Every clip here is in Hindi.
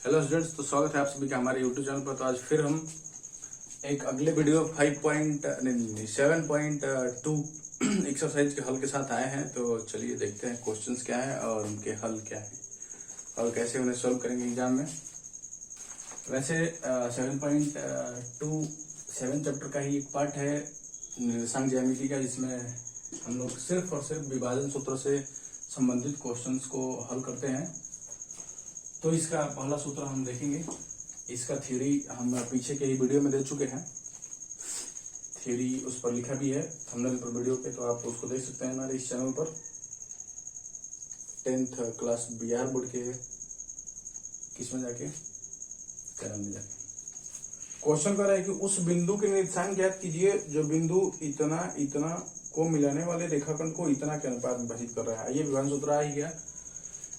हेलो स्टूडेंट्स, तो स्वागत है आप सभी का हमारे यूट्यूब चैनल पर। तो आज फिर हम एक अगले वीडियो 7.2 एक्सरसाइज के हल के साथ आए हैं। तो चलिए देखते हैं क्वेश्चंस क्या है और उनके हल क्या है और कैसे उन्हें सॉल्व करेंगे एग्जाम में। वैसे 7.2 7 चैप्टर का ही एक पार्ट है निर्देशांक ज्यामिति का, जिसमें हम लोग सिर्फ और सिर्फ विभाजन सूत्र से संबंधित क्वेश्चंस को हल करते हैं। तो इसका पहला सूत्र हम देखेंगे। इसका थ्योरी हम पीछे के ही वीडियो में दे चुके हैं, थ्योरी उस पर लिखा भी है थंबनेल पर वीडियो पे, तो आप उसको देख सकते हैं हमारे इस चैनल पर। 10th क्लास बिहार बोर्ड के किसमें जाके चैनल में जाके क्वेश्चन कर रहा है कि उस बिंदु के निर्देशांक ज्ञात कीजिए जो बिंदु इतना इतना को मिलाने वाले रेखाखंड को इतना के अनुपात में विभाजित कर रहा है। ये विभाजन सूत्र आ ही गया।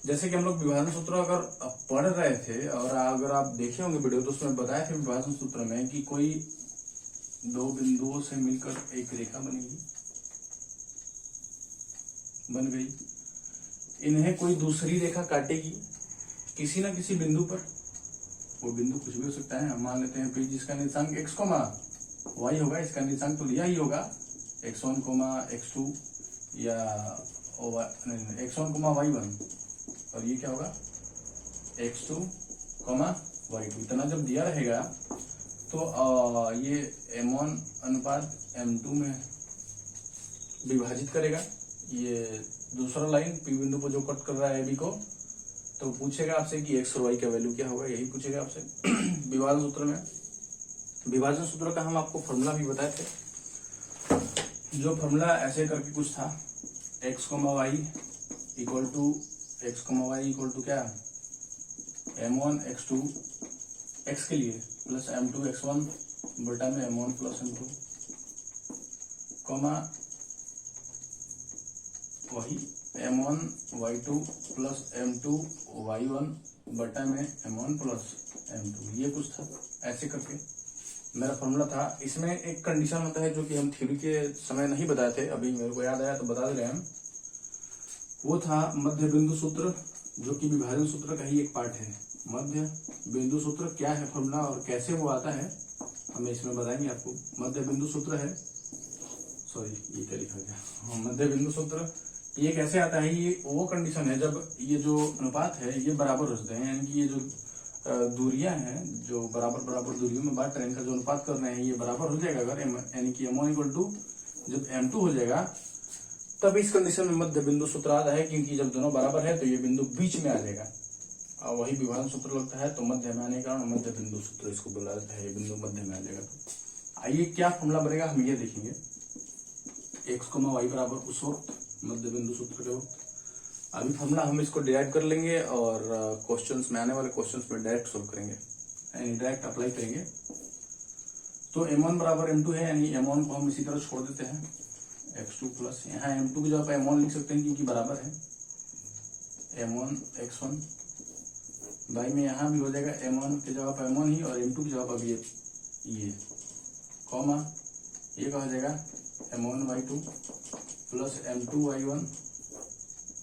जैसे कि हम लोग विभाजन सूत्र अगर पढ़ रहे थे और अगर आप देखे होंगे वीडियो, तो उसमें बताए थे विभाजन सूत्र में कि कोई दो बिंदुओं से मिलकर एक रेखा बनेगी, बन गई। इन्हें कोई दूसरी रेखा काटेगी किसी न किसी बिंदु पर। वो बिंदु कुछ भी हो सकता है। हम मान लेते हैं पी, जिसका निर्देशांक x, y होगा। इसका निर्देशांक तो दिया ही होगा x1, x2 या x1, y1, और ये क्या होगा x2, y2। इतना जब दिया रहेगा तो ये m1 अनुपात m2 में विभाजित करेगा। ये दूसरा लाइन P बिंदु को जो कट कर रहा है AB को, तो पूछेगा आपसे कि x और y का वैल्यू क्या होगा, यही पूछेगा आपसे विभाजन सूत्र में। विभाजन सूत्र का हम आपको फॉर्मूला भी बताए थे। जो फॉर्मूला ऐसे करके कुछ था, x, y इक्वल टू क्या, m1 x2 x के लिए प्लस m2 x1 बटा में m1 प्लस m2, वही m1 y2 plus m2 y1 बटा में m1 प्लस m2। ये कुछ था, ऐसे करके मेरा फॉर्मूला था। इसमें एक कंडीशन होता है जो कि हम थ्योरी के समय नहीं बताए थे, अभी मेरे को याद आया तो बता दे रहे हैं। वो था मध्य बिंदु सूत्र, जो कि विभाजन सूत्र का ही एक पार्ट है। मध्य बिंदु सूत्र क्या है फॉर्मूला और कैसे वो आता है, हमें इसमें बताएंगे आपको। मध्य बिंदु सूत्र है, सॉरी ये क्या लिखा गया, मध्य बिंदु सूत्र ये कैसे आता है। ये वो कंडीशन है जब ये जो अनुपात है ये बराबर हो जाते हैं, यानी कि ये जो दूरियां हैं जो बराबर दूरियों में बांट रहे हैं, इनका जो अनुपात कर रहे हैं ये बराबर हो जाएगा अगर यानी कि m1 इक्वल टू जब m2 हो जाएगा, तब इस कंडीशन में मध्य बिंदु सूत्र आता है। क्योंकि जब दोनों बराबर है तो ये बिंदु बीच में आ जाएगा और वही विभाजन सूत्र लगता है, तो मध्य में आने के कारण मध्य बिंदु सूत्र इसको बोला जाता है। ये बिंदु मध्य में आ जाएगा। तो आइए क्या फॉर्मूला बनेगा हम ये देखेंगे। x, y बराबर उस वक्त मध्य बिंदु सूत्र के वक्त। अभी फॉर्मूला हम इसको डिराइव कर लेंगे और क्वेश्चंस में आने वाले क्वेश्चंस में डायरेक्ट सोल्व करेंगे, यानी डायरेक्ट अप्लाई करेंगे। तो m1 बराबर m2 है, यानी m1 को हम इसी तरह छोड़ देते हैं, x2 प्लस यहाँ m2 की जगह पर m1 लिख सकते हैं क्योंकि बराबर है m1 x1 बाई में यहाँ भी हो जाएगा m1 की जगह पर m1 ही और m2 की जगह पर भी ये कॉमा ये कहा जाएगा m1 y2 plus m2 y1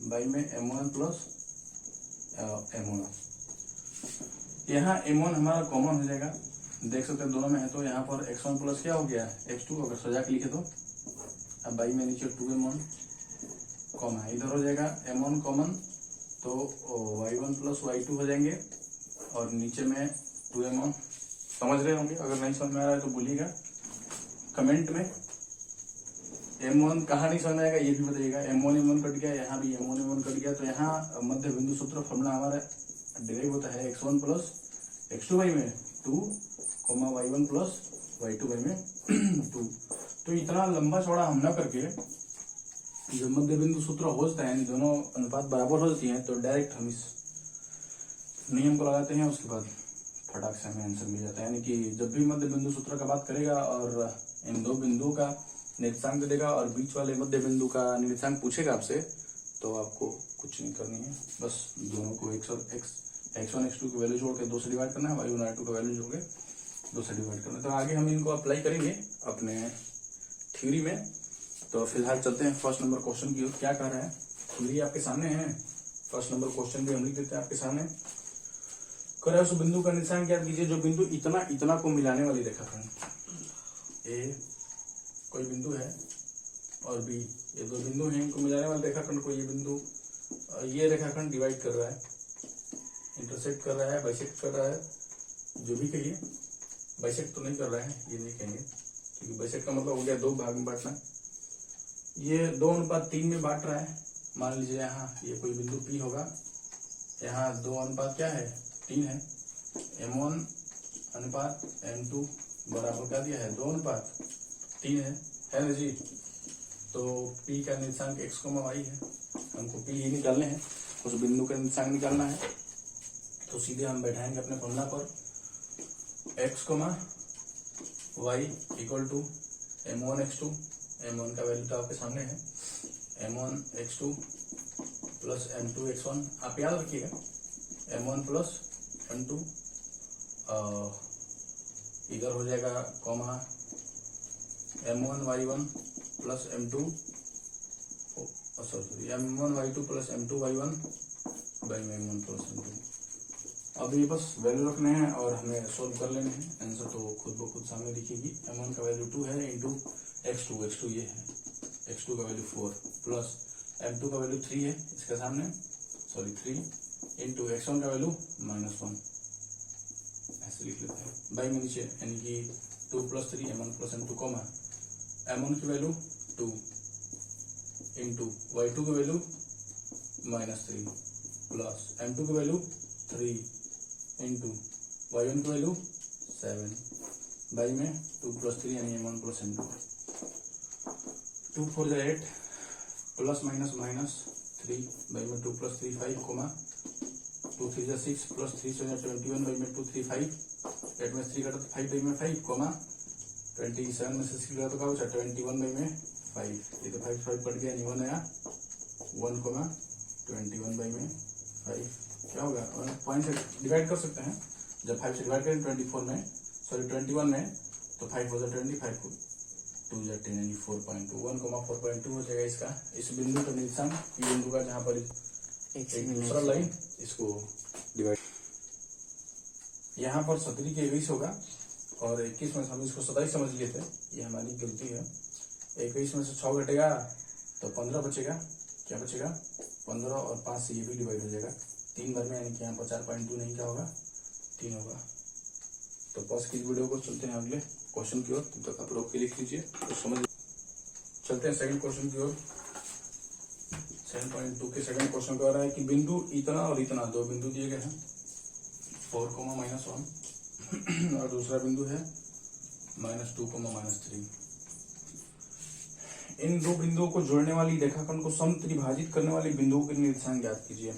by में m1 प्लस m1। यहाँ m1 हमारा कॉमन हो जाएगा, देख सकते हैं दोनों में है, तो यहाँ पर x1 प्लस क्या हो गया x2, अगर सजा के लिखे तो। अब बाई में नीचे 2m1 कॉमा इधर हो जाएगा m1 कॉमन, तो y1 प्लस y2 हो जाएंगे और नीचे में 2m1। समझ रहे होंगे, अगर नहीं समझ में आ रहा है तो बोलिएगा कमेंट में। m1 कहाँ नहीं समझ में आएगा ये भी बताइएगा। m1 कट गया, यहाँ भी m1 कट गया, तो यहाँ मध्य बिंदु सूत्र फॉर्मूला हमारा डिराइव होता है x1 प्लस x2 बाई में 2, y1 प्लस y2 बाई में 2। तो इतना लंबा चौड़ा हम न करके जब मध्य बिंदु सूत्र हो जाता है, दोनों अनुपात बराबर हो जाती हैं, तो डायरेक्ट हम इस नियम को लगाते हैं, उसके बाद फटाक से हमें आंसर मिल जाता है। यानी कि जब भी मध्य बिंदु सूत्र का बात करेगा और इन दो बिंदुओं का निर्देशांक देगा और बीच वाले मध्य बिंदु का निर्देशांक पूछेगा आपसे, तो आपको कुछ नहीं करनी है, बस दोनों को x1 x2 की वैल्यू जोड़ के 2 से डिवाइड करना है, y1 y2 का वैल्यू जोड़ के 2 से डिवाइड करना है। तो आगे हम इनको अप्लाई करेंगे अपने थ्योरी में। तो फिलहाल चलते हैं फर्स्ट नंबर क्वेश्चन की ओर। क्या कह रहा है, थ्योरी आपके सामने है, फर्स्ट नंबर क्वेश्चन भी हम लिख देते हैं आपके सामने। करे उस बिंदु का निशान ज्ञात कीजिए जो बिंदु इतना इतना को मिलाने वाली रेखाखंड, ए कोई बिंदु है और बी, ये दो बिंदु हैं, इनको मिलाने वाले रेखाखंड को ये बिंदु, ये रेखाखंड डिवाइड कर रहा है, इंटरसेक्ट कर रहा है, बाइसेक्ट कर रहा है, जो भी कहिए। बाइसेक्ट तो नहीं कर रहा है, ये नहीं कहेंगे, क्योंकि बाइसेक्ट का मतलब हो गया दो भाग में बांटना। ये 2:3 में बांट रहा है। मान लीजिए यहाँ ये कोई बिंदु P होगा, यहाँ 2 क्या है 3 है, M1 अनुपात M2 बराबर क्या दिया है 2:3 है ना जी। तो P का निर्देशांक x, y है, हमको P ही निकालने हैं, उस बिंदु का निर्देशांक निकालना है। तो सीधे हम बैठाएंगे अपने फॉर्मूला पर, x, y equal to M1 x2, M1 का वैल्यू तो आपके सामने है, M1 x2 plus M2 x1, आप याद रखिएगा M1 प्लस M2, इधर हो जाएगा comma M1 y1 plus M2, sorry M1 y2 plus M2 y1 by में M1 प्लस M2। अब ये बस वैल्यू रखने हैं और हमें सोल्व कर लेने हैं, आंसर तो खुद ब खुद सामने दिखेगी। M1 का वैल्यू 2 है इंटू x2 ये है, x2 का वैल्यू 4 प्लस M2 का वैल्यू 3 है इसके सामने, सॉरी 3 इंटू x1 का वैल्यू -1, ऐसे लिख लेते हैं बाई में नीचे, यानी कि 2 + 3 M1 + M2 कॉमा M1 की वैल्यू 2 इंटू y2 की वैल्यू -3 प्लस M2 की वैल्यू 3 इंटू y1 की वैल्यू 7 बाई में 2 + 3 यानी M1 + M2, 2 4 = 8 plus minus minus 3 by में 2 + 3 5 कोमा 2 3 = 6 प्लस 3 7 21 बाई में 2 3 5, 8 में 3 कटा तो 5 बाई में 5 कोमा 27 में से 6 कटा तो क्या बचा 21 बाई में 5, ये तो 5 5 कट गया, नहीं 1 आया 1 कोमा 21 बाई में 5 क्या होगा, पॉइंट से डिवाइड कर सकते हैं, जब 5 से डिवाइड करें 24 में, सॉरी 21 में, तो 5 हो जाए 25 को 2 × 10 यानी 4.2, 1,4.2 हो जाएगा इसका, इस बिंदु का निर्देशांक, ये बिंदु का जहाँ पर एक दूसरा लाइन इसको डिवाइड, यहाँ पर 17 के 21 होगा और 21 में हम इसको 27 समझ लिए थे, ये हमारी गलती है। 21 में से 6 घटेगा तो 15 बचेगा, क्या बचेगा 15 और 5 से ये भी डिवाइड हो जाएगा 3 बार में, यानी कि यहाँ पर 4.2 नहीं क्या होगा 3 होगा। तो बस की वीडियो को चलते हैं अगले क्वेश्चन की ओर, तब तक आप रोक के लिख लीजिए तो समझ। चलते हैं सेकंड क्वेश्चन की ओर। 7.2 के सेकंड क्वेश्चन कह रहा है कि बिंदु इतना और इतना दो बिंदु दिए गए हैं 4, -1 और दूसरा बिंदु है -2, -3। इन दो बिंदुओं को जोड़ने वाली रेखाखंड को समत्रिभाजित करने वाली बिंदुओं के निर्देशांक ज्ञात कीजिए।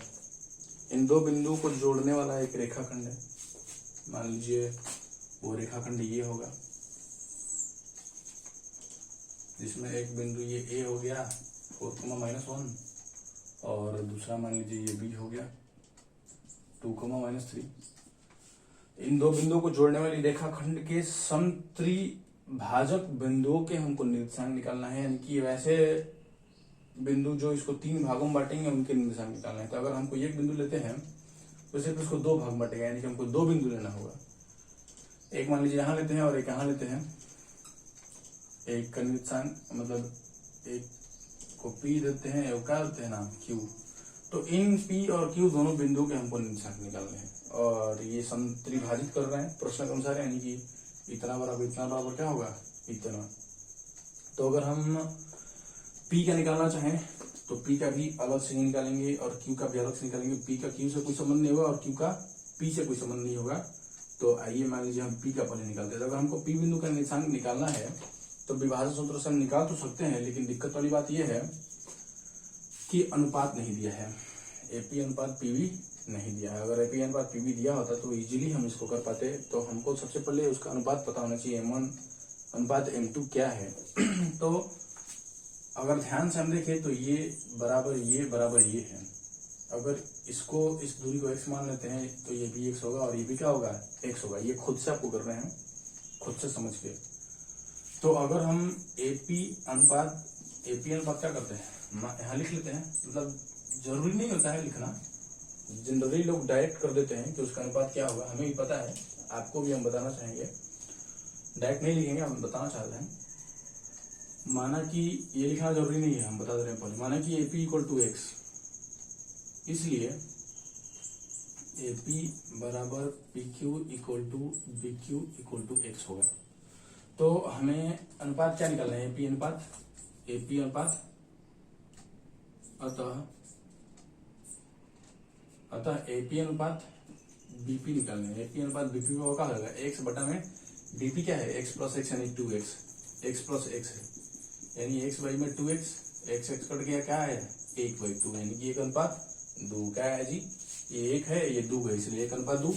इन दो बिंदुओं को जोड़ने वाला एक रेखाखंड है, मान लीजिए वो रेखाखंड ये होगा, जिसमें एक बिंदु ये A हो गया 4, -1 और दूसरा मान लीजिए ये B हो गया 2, -3। इन दो बिंदुओं को जोड़ने वाली रेखाखंड के समत्रिभाजक बिंदुओं के हमको निर्देशांक निकालना है, यानी कि वैसे बिंदु जो इसको 3 भागों में बांटेंगे उनके निर्देशांक निकालना है। तो अगर हमको एक बिंदु लेते हैं तो सिर्फ इसको 2 भाग बांटेगा, यानी कि हमको 2 बिंदु लेना होगा, एक मान लीजिए यहाँ लेते हैं और एक यहाँ लेते हैं। एक का निर्देशांक मतलब एक को P देते हैं और क्या देते हैं नाम Q। तो इन P और Q दोनों बिंदुओं के हमको निर्देशांक निकालने हैं और ये समत्रिभाजित कर रहे हैं प्रश्न के अनुसार, यानी कि इतना बराबर क्या होगा इतना। तो अगर हम P का निकालना चाहें तो P का भी अलग से निकालेंगे और Q का भी अलग से निकालेंगे। P का Q से कोई संबंध नहीं होगा और Q का P से कोई संबंध नहीं होगा। तो आइए मान लीजिए हम P का पहले निकालते हैं। अगर हमको P बिंदु का निर्देशांक निकालना है तो विभाजन सूत्र से हम निकाल तो सकते हैं, लेकिन दिक्कत वाली बात यह है कि अनुपात नहीं दिया है, AP अनुपात PV नहीं दिया है। अगर AP अनुपात PV दिया होता तो इजीली हम इसको कर पाते। तो हमको सबसे पहले उसका अनुपात पता होना चाहिए, M1 अनुपात M2 क्या है। तो अगर ध्यान से हम देखें तो ये बराबर ये है। अगर इसको इस दूरी को x मान लेते हैं तो ये भी x होगा और ये भी क्या होगा x होगा। ये खुद से आपको कर रहे हैं, खुद से समझ के। तो अगर हम AP अनुपात, क्या करते हैं यहाँ लिख लेते हैं, मतलब जरूरी नहीं होता है लिखना, जनरली लोग डायरेक्ट कर देते हैं कि उसका अनुपात क्या होगा, हमें भी पता है, आपको भी हम बताना चाहेंगे, डायरेक्ट नहीं लिखेंगे, हम बताना चाहते हैं। माना कि ये लिखना जरूरी नहीं है, हम बता दे रहे हैं पहले। माना कि AP इक्वल टू एक्स, इसलिए AP बराबर PQ equal to BQ equal to x होगा। तो हमें अनुपात क्या निकालना है, AP अनुपात अतः AP अनुपात BP निकालना है। AP अनुपात BP का क्या होगा, x बटा में BP क्या है, x प्लस एक्स यानी 2x, x प्लस एक्स है यानी x बाई में 2x, x कट गया, क्या है 1/2, यानी कि 1:2 क्या है जी, ये 1 है ये 2 है, इसलिए 1:2।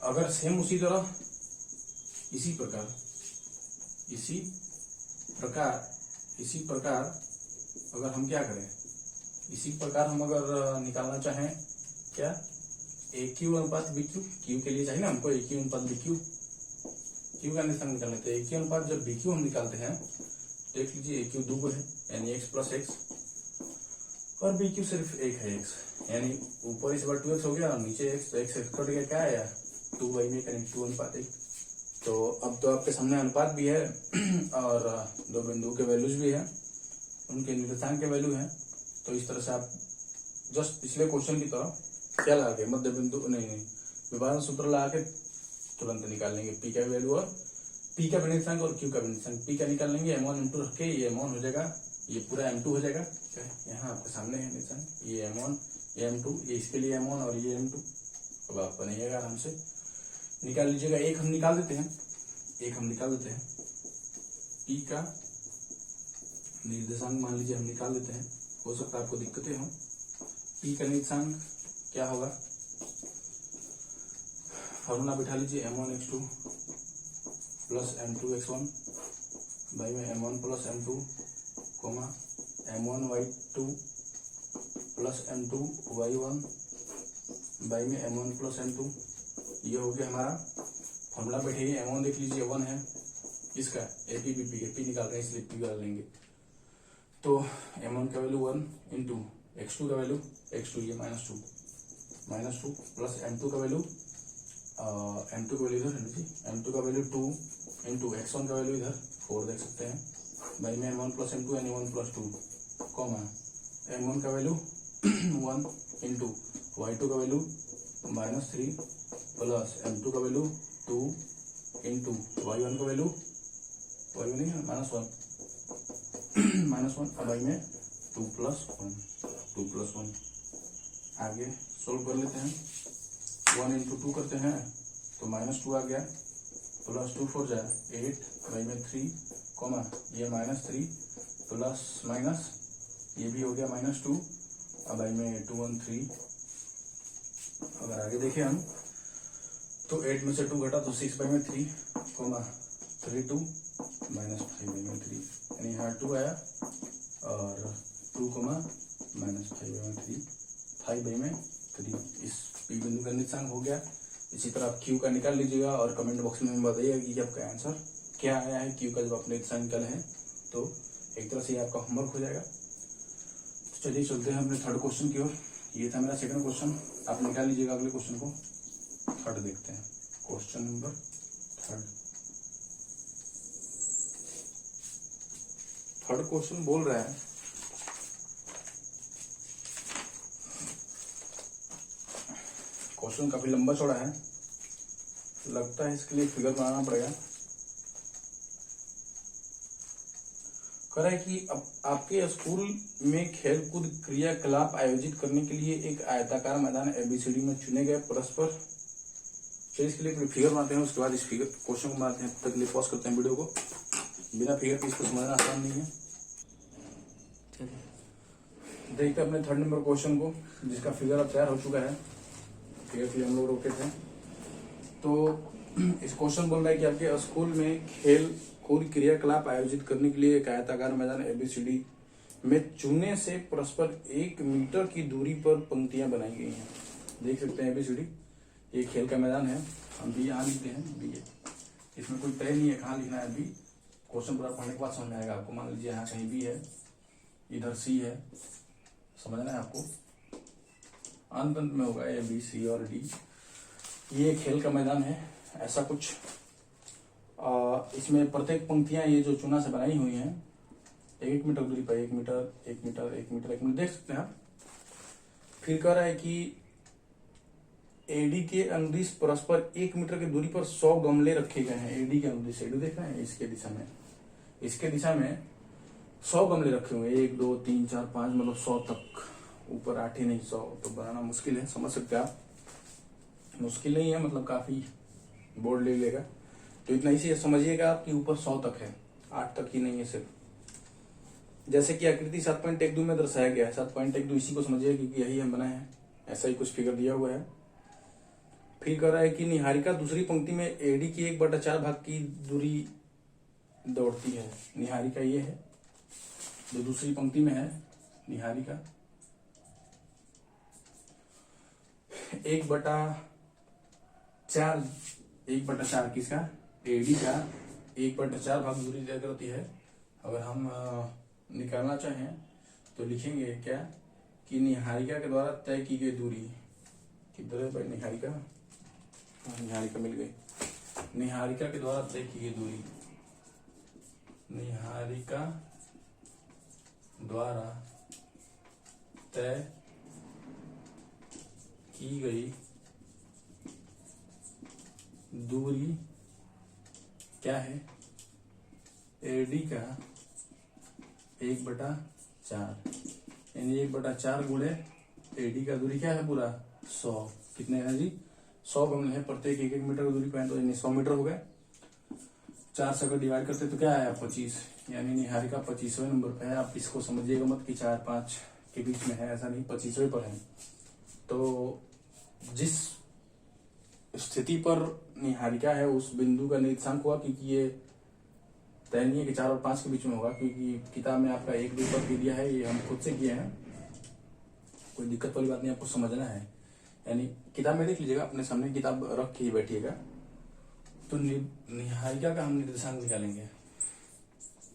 अगर सेम उसी तरह इसी प्रकार अगर हम क्या करें, इसी प्रकार हम अगर निकालना चाहें क्या, AQ अनुपात BQ, Q के लिए चाहिए ना हमको AQ अनुपात BQ, Q का निशान निकालने थे। AQ अनुपात जब BQ हम निकालते हैं, देख लीजिए AQ 2 है यानी x प्लस एक्स, और BQ सिर्फ 1 है x, यानी ऊपर इस बार 2x हो गया और नीचे x, तो x कट गया, क्या है यार 2/में, यानी 2:1। तो अब तो आपके सामने अनुपात भी है और दो बिंदु के वैल्यूज भी है, उनके निर्देशांक के वैल्यू है। तो इस तरह से आप जस्ट पिछले क्वेश्चन की तरह क्या लगा के, मध्य बिंदु नहीं विभाजन सूत्र लगा के तुरंत निकाल लेंगे P का वैल्यू और P का निर्देशांक और Q का निर्देशांक। P का निकाल लेंगे M1 M2 रख के, ये M1 हो जाएगा, ये पूरा M2 हो जाएगा, यहाँ आपके सामने है निर्देशांक, ये M1 ये M2, ये इसके लिए M1 और ये M2। अब आप बनाइएगा आराम से, निकाल लीजिएगा। एक हम निकाल देते हैं P का निर्देशांक मान लीजिए हम निकाल देते हैं, हो सकता है आपको दिक्कतें हो। P का निर्देशांक क्या होगा, फॉर्मूला बिठा लीजिए, M1x2 प्लस M2x1 बाई में M1 plus M2 coma M1y2 plus M2y1 by में M1 प्लस M2। ये हो गया हमारा फॉर्मूला। बैठेगी M1 देख लीजिए 1 है, इसका AP BP AP निकाल रहे हैं इसलिए P निकाल लेंगे। तो M1 का वैल्यू 1 इंटू x2 का वैल्यू x2 ये -2 प्लस M2 का वैल्यू इधर है जी, M2 का वैल्यू 2 इंटू x1 का वैल्यू इधर 4 देख सकते हैं, बाई में M1 प्लस M2 यानी 1 प्लस 2 कॉमा M1 का वैल्यू 1 इंटू y2 का वैल्यू -3 प्लस M2 का वैल्यू 2 इंटू y1 का वैल्यू y1 नहीं है -1 बाई में 2 प्लस 1 आगे सोल्व कर लेते हैं। 1 इंटू 2 करते हैं तो -2 आ गया, प्लस 2 4 जाए 8 बाई में 3 कॉमा ये -3 प्लस माइनस ये भी हो गया -2 बाई में 2 1 3। अगर आगे देखें हम तो 8 में से 2 घटा तो 6 बाई में 3 कॉमा 3 2 -5 बाई में 3, यानी यहाँ 2 आया और 2 कोमा -5 बाई में 3 5 बाई में 3। इस P बिंदु का निर्देशांक हो गया। इसी तरह आप Q का निकाल लीजिएगा और कमेंट बॉक्स में बताइएगा कि आपका आंसर क्या आया है। Q का जब आप निर्देशांक निकाले हैं तो एक तरह से ये आपका होमवर्क हो जाएगा। तो चलिए चलते हैं अपने थर्ड क्वेश्चन की ओर। ये था मेरा सेकंड क्वेश्चन, आप निकाल लीजिएगा अगले क्वेश्चन को। थर्ड देखते हैं, क्वेश्चन नंबर थर्ड क्वेश्चन बोल रहा है क्वेश्चन काफी लंबा चौड़ा है, लगता है इसके लिए फिगर बनाना पड़ेगा। कह रहा है कि अब आपके स्कूल में खेलकूद क्रियाकलाप आयोजित करने के लिए एक आयताकार मैदान ABCD में चुने गए परस्पर। चलिए इसके लिए फिगर बनाते हैं, उसके बाद इस फिगर क्वेश्चन को बनाते हैं। तब तक के लिए पॉज करते हैं वीडियो को, बिना फिगर के इसको समझना आसान नहीं है। देखते हैं अपने थर्ड नंबर क्वेश्चन को, जिसका फिगर अब तैयार हो चुका है। फिगर के लिए हम लोग रोके थे। तो इस क्वेश्चन बोल रहा है कि आपके स्कूल में खेल कूद क्रियाकलाप आयोजित करने के लिए एक आयताकार मैदान ABCD में चुने से परस्पर 1 मीटर की दूरी पर पंक्तियां बनाई गई हैं। देख सकते हैं ABCD, ये खेल का मैदान है। हम भी यहाँ लिखते हैं बी, इसमें कोई तय नहीं है कहाँ लिखना है। बी क्वेश्चन पूरा पढ़ने के बाद समझ में आएगा आपको। मान लीजिए यहाँ कहीं बी है, इधर सी है, समझना है आपको। अंत में होगा ए बी सी और डी। ये खेल का मैदान है ऐसा कुछ। इसमें प्रत्येक पंक्तियां ये जो चूना से बनाई हुई हैं 1 मीटर दूरी पर 1 मीटर 1 मीटर 1 मीटर 1 मीटर देख सकते हैं आप। फिर कह रहा है कि एडी के अनुदिश परस्पर 1 मीटर की दूरी पर 100 गमले रखे गए हैं। एडी के अनुदिश, एडी देख रहे हैं, इसके दिशा में 100 गमले रखे हुए हैं। 1 2 3 4 5 मतलब 100 तक। ऊपर 8 ही नहीं 100 तो बनाना मुश्किल है, समझ सकते हैं आप। मुश्किल नहीं है, मतलब काफी बोर्ड ले लेगा। तो इतना ही से समझिएगा आप कि ऊपर 100 तक है, 8 तक ही नहीं है सिर्फ। जैसे कि आकृति 7.12 में दर्शाया गया है। 7.12 इसी को समझिए क्योंकि यही हम बनाए हैं, ऐसा ही कुछ फिगर दिया हुआ है। फिर कह रहा है कि निहारिका दूसरी पंक्ति में एडी की 1/4 भाग की दूरी दौड़ती है। निहारिका ये है जो दूसरी पंक्ति में है। निहारिका 1/4 किसका, एडी का 1/4 भाग दूरी तय करती है। अगर हम निकालना चाहें तो लिखेंगे क्या कि निहारिका के द्वारा तय की गई दूरी किधर है भाई, निहारिका मिल गई। निहारिका के द्वारा तय की गई दूरी, निहारिका द्वारा तय की गई दूरी क्या है, एडी का 1/4 यानी 1/4 गुणे एडी का दूरी क्या है पूरा 100। कितने है जी, 100 गमले हैं, प्रत्येक 1 मीटर की दूरी पे, तो यानी 100 मीटर हो गए। 4 से अगर डिवाइड करते तो क्या आया 25, यानी निहारिका 25वें नंबर पे है। आप इसको समझिएगा मत कि 4-5 के बीच में है, ऐसा नहीं, 25वें पर है। तो जिस स्थिति पर निहारिका है उस बिंदु का निर्देशांक हुआ, क्योंकि ये तय नहीं है कि 4 और 5 के बीच में होगा, क्योंकि किताब में आपका 1 2 पर दिया है, ये हम खुद से किए हैं, कोई दिक्कत वाली बात नहीं, आपको समझना है। यानी किताब में देख लीजिएगा, अपने सामने किताब रख के ही बैठिएगा। तो निहारिका का हम निर्देशांक निकालेंगे।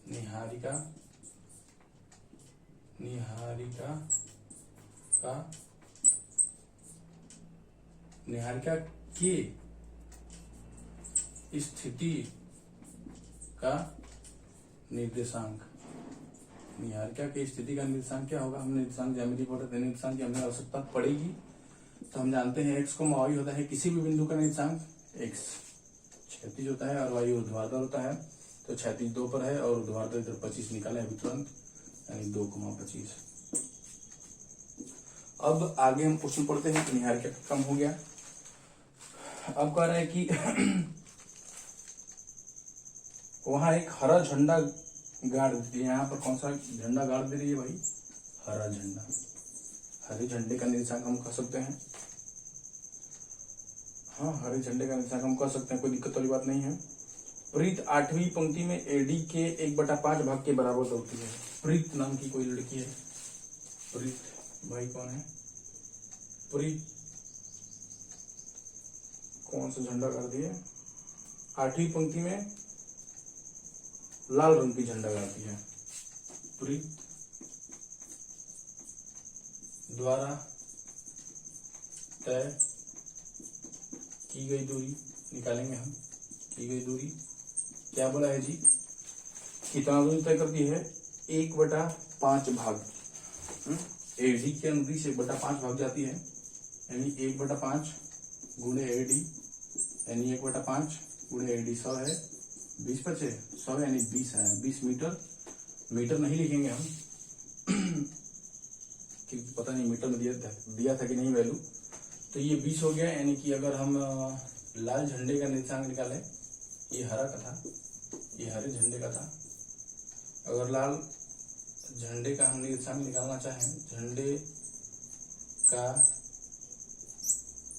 निहारिका की स्थिति का निर्देशांक, निहारिका की स्थिति का निर्देशांक क्या होगा। हम निर्देशांक ज्यामिति पढ़ते थे, निर्देशांक की हमें आवश्यकता पड़ेगी। तो हम जानते हैं x को y होता है किसी भी बिंदु का निर्देशांक, x क्षैतिज होता है और y ऊर्ध्वाधर होता है। तो क्षैतिज 2 पर है और ऊर्ध्वाधर इधर 25 निकाले अभी तुरंत, यानी 2,25। अब आगे हम क्वेश्चन पढ़ते हैं। निहारिका कम हो गया। अब कह रहे हैं कि वहां एक हरा झंडा गाड़ दी। यहाँ पर कौन सा झंडा गाड़ दे रही है भाई, हरा झंडा। हरे झंडे का निर्देशांक हम कह सकते हैं, हाँ हरे झंडे का निर्देशांक हम कह सकते हैं, कोई दिक्कत वाली बात नहीं है। प्रीत 8वीं पंक्ति में एडी के 1/5 भाग के बराबर दौड़ती है। प्रीत नाम की कोई लड़की है। प्रीत भाई कौन है, प्रीत कौन सा झंडा गाड़ दिए, 8वीं पंक्ति में लाल रंग की झंडा गाड़ती है। प्रीत द्वारा तय की गई दूरी निकालेंगे हम। की गई दूरी क्या बोला है जी, कितना दूरी तय करती है, 1/5 भाग। एडी के अनुदिश 1/5 भाग जाती है, यानी 1/5 गुणे एडी, यानी 1/5 गुणे एडी 100 है, 20 बचे 100 यानी 20 है। 20 मीटर नहीं लिखेंगे हम कि पता नहीं मीटर में दिया था कि नहीं वैल्यू। तो ये 20 हो गया, यानी कि अगर हम लाल झंडे का निर्देशांक निकालें, ये हरा का था, ये हरे झंडे का था। अगर लाल झंडे का हम निर्देशांक निकालना चाहें, झंडे का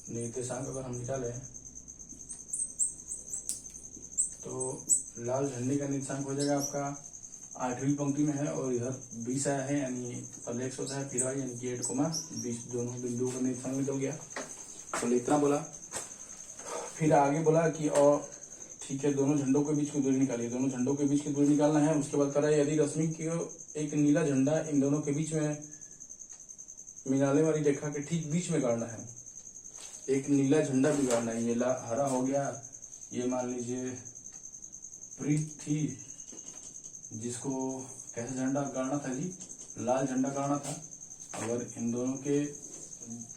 निर्देशांक अगर हम निकालें तो लाल झंडे का निर्देशांक हो जाएगा आपका 8वीं पंक्ति में है और इधर 20 आया है, यानी पहले x होता है फिर y, यानी कि 8,20 दोनों बिंदुओं का निर्देशांक निकल गया। तो इतना बोला। फिर आगे बोला कि और ठीक है, दोनों झंडों के बीच की दूरी निकालिए। दोनों झंडों के बीच की दूरी निकालना है। उसके बाद कह रहा है यदि रश्मि की एक नीला झंडा इन दोनों के बीच में मिलाने वाली रेखा के ठीक बीच में गाड़ना है। एक नीला झंडा भी गाड़ना है। ये हरा हो गया, ये मान लीजिए प्रीत थी जिसको कैसा झंडा गाड़ना था जी, लाल झंडा गाड़ना था। अगर इन दोनों के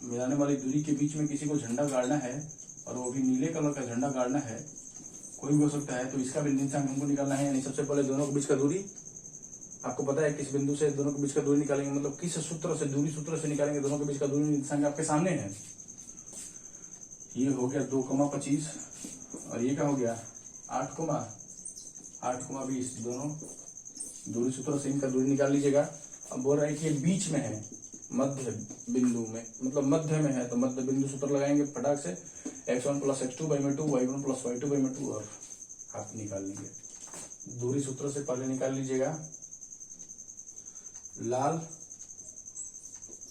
मिलाने वाली दूरी के बीच में किसी को झंडा गाड़ना है और वो भी नीले कलर का झंडा गाड़ना है, कोई भी हो सकता है, तो इसका भी निर्देशांक हमको निकालना है। यानी सबसे पहले दोनों के बीच का दूरी, आपको पता है किस बिंदु से दोनों के बीच का दूरी निकालेंगे, मतलब किस सूत्र से, दूरी सूत्र से निकालेंगे दोनों के बीच का दूरी निर्देशांक आपके सामने है। ये हो गया 2,25 और ये क्या हो गया 8,20। दोनों दूरी सूत्र से इनका दूरी निकाल लीजिएगा। अब बोल रहा है कि ये बीच में है, मध्य बिंदु में, मतलब मध्य में है, तो मध्य बिंदु सूत्र लगाएंगे फटाक से, x1 + x2/2 y1 + y2/2 और आप निकाल लीजिए। दूरी सूत्र से पहले निकाल लीजिएगा लाल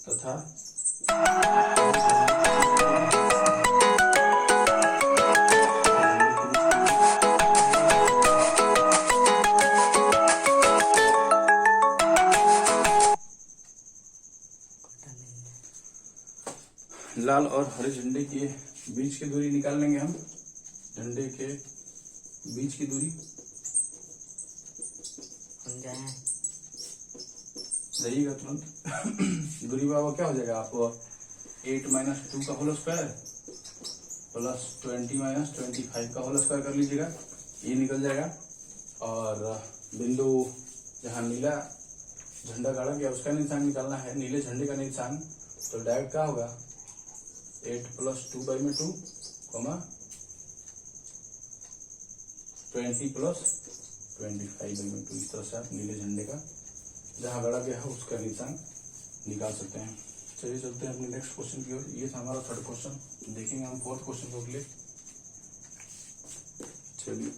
तथा लाल और हरे झंडे के बीच की दूरी निकाल लेंगे हम। झंडे के बीच की दूरी जाइएगा तुरंत। दूरी बाबा क्या हो जाएगा आपको 8 - 2 का होल स्क्वायर प्लस 20 - 25 का होल स्क्वायर कर लीजिएगा, ये निकल जाएगा। और बिंदु जहाँ नीला झंडा गाड़ा गया उसका निशान निकालना है, नीले झंडे का निशान, तो डायरेक्ट क्या होगा 8 + 2/2, 20 + 25/2। इस तरह से आप नीले झंडे का जहां गड़ा गया है उसका निशान निकाल सकते हैं। चलिए चलते हैं अपने नेक्स्ट क्वेश्चन की ओर। ये था हमारा 3rd क्वेश्चन, देखेंगे हम 4th क्वेश्चन को अगले। चलिए